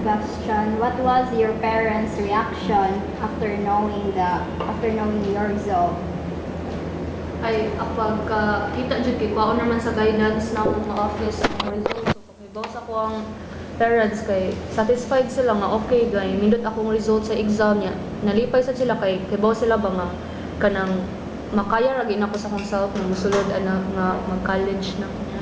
question. What was your parents' reaction after knowing your result? Ay pagka kita jud kay kuha naman sa guidance na akong office ng results, so pag sa ko ang parents kay satisfied sila nga okay gay nindot akong result sa exam niya, nalipay sa sila kay bawo sila ba nga kanang makaya ra gyud ako sa akong self nga mosulod ana nga mag-college na ko niya.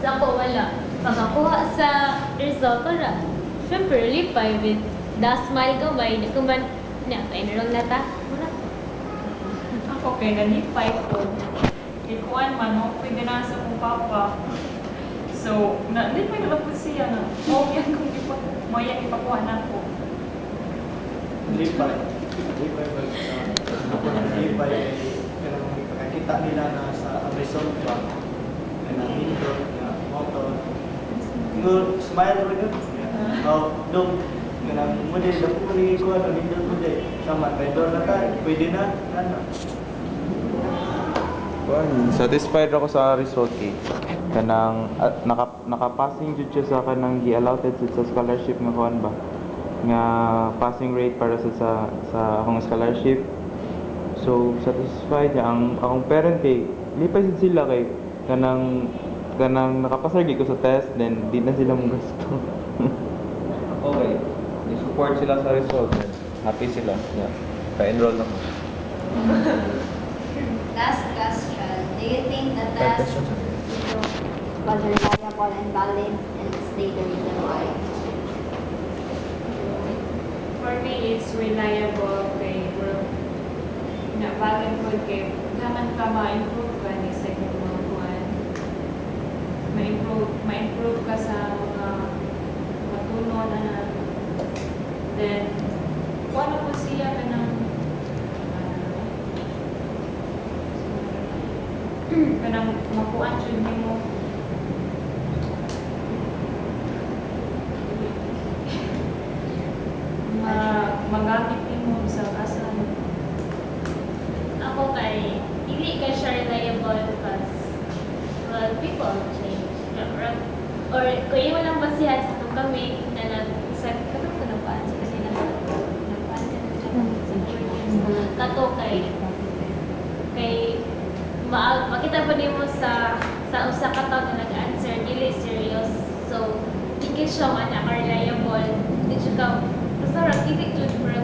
Sa ako wala. Pagkakuha sa result ra. Syempre lipay with the smile ko ba ina kuman na pa-enroll na ta. Wala. Ako kay nalipay ko. Ikuan man, no? Pwede na sa kong papa. So, nalipay na lang po siya na, yan kung mayan ipakuha na ko. Lipay. Lipay. Pero pagkakita nila na sa result ba, na nindot, na motor. Smile mo yun. Dong, muna yung po ni ko, nindot mo dyan. Sama, kaya doon na tayo. Pwede na, ano. Satisfied ako sa result kay kanang naka-passing jud siya sa kanang gi-allotted sa scholarship nga kuan ba nga passing rate para sa akong scholarship. So satisfied niya ang akong parent kay lipay sad sila kay kanang nakapasar gyud ko sa test then di na sila mong gasto. Okay. I-support sila sa result. Happy sila. Yeah. Pa-enroll na ko. Last question. Do you think the test was reliable and valid, and state the reason why? For me, it's reliable kay work. Na valid po kay naman ka ma-improve ka ni sa iyong mga kuhan. Ma-improve ka sa mga matunon na then paano po siya ka ng kanang makuan jud nimo magamit nimo sa kasan. Ako kay dili ka siya reliable because well people change. Or kung yung walang basihan sa itong kami na nag-isag katong ko nagpaan sa kasi nagpaan ka na kato kay makita pa din mo sa usa ka taon na nag-answer dili serious, so hindi siya reliable, hindi siya ka basta ra dili jud bro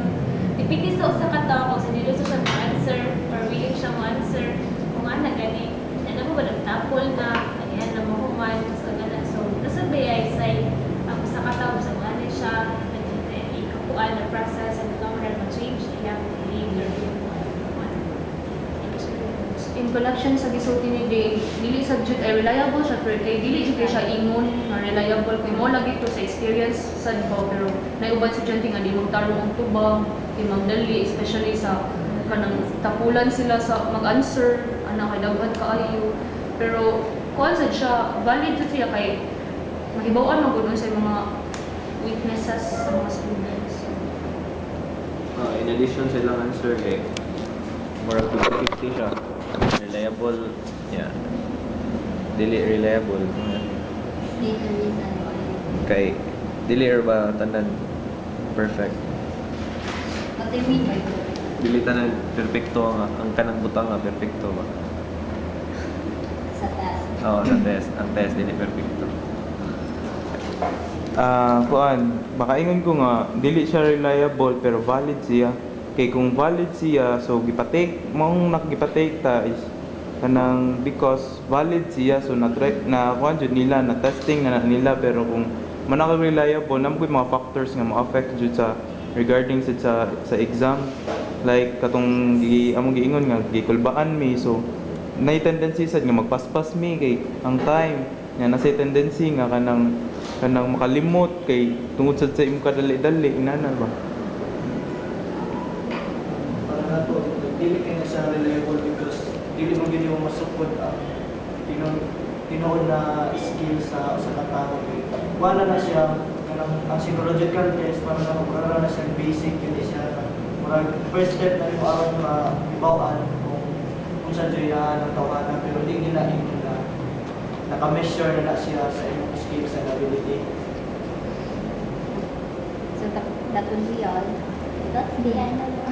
dipindi sa usa ka taon kung sino sa mag-answer or willing siya mo-answer kung ana gani ano mo ba nagtapol na ganyan na mahuman so gana so nasa bayay say ang usa ka taon sa ano siya ikakuan na process and long run ma-change ilang behavior. In connection sa gisulti ni Jay, dili sa jud ay reliable siya pero kay dili jud siya ingon nga reliable kay mo lagi to sa experience sad ba pero naiuban sa jud nga di magtarong ang tubang kay magdali especially sa kanang tapulan sila sa mag-answer ana kay daghan kaayo pero kuan sad siya valid jud siya kay mahibaw-an man gud sa mga weaknesses sa mga students. In addition sa ilang answer kay more 50-50 siya. Reliable, yeah. Dili reliable. State the reason why. Kay dili ba tanan perfect. What do you mean by that? Dili tanan perfecto ang kanang butang nga perfecto ba. Sa test? Oo, sa test. Ang test dili perfecto. Kuan, makaingon ko nga dili siya reliable pero valid siya. Kay kung valid siya, so gipatake mong nakgipatake ta is kanang because valid siya so na kuan jud nila na testing na nila pero kung manaka reliable namo mga factors nga mo-affect jud sa regarding sa exam like katong among giingon nga gikulbaan mi so nay tendency sad nga magpaspas mi kay ang time nga nasa tendency nga kanang makalimot kay tungod sad sa imong kadali-dali inana ba. Dili kayo siya reliable because dili mo gini mo masukod ang tinuod na skill sa katao. Wala na siya ang psychological test para na siya basic hindi siya first step na yung aron maibawan kung sa joya ng tawanan pero di nila ingon na naka-measure na siya sa imong skills and ability. that would be all. That's the end of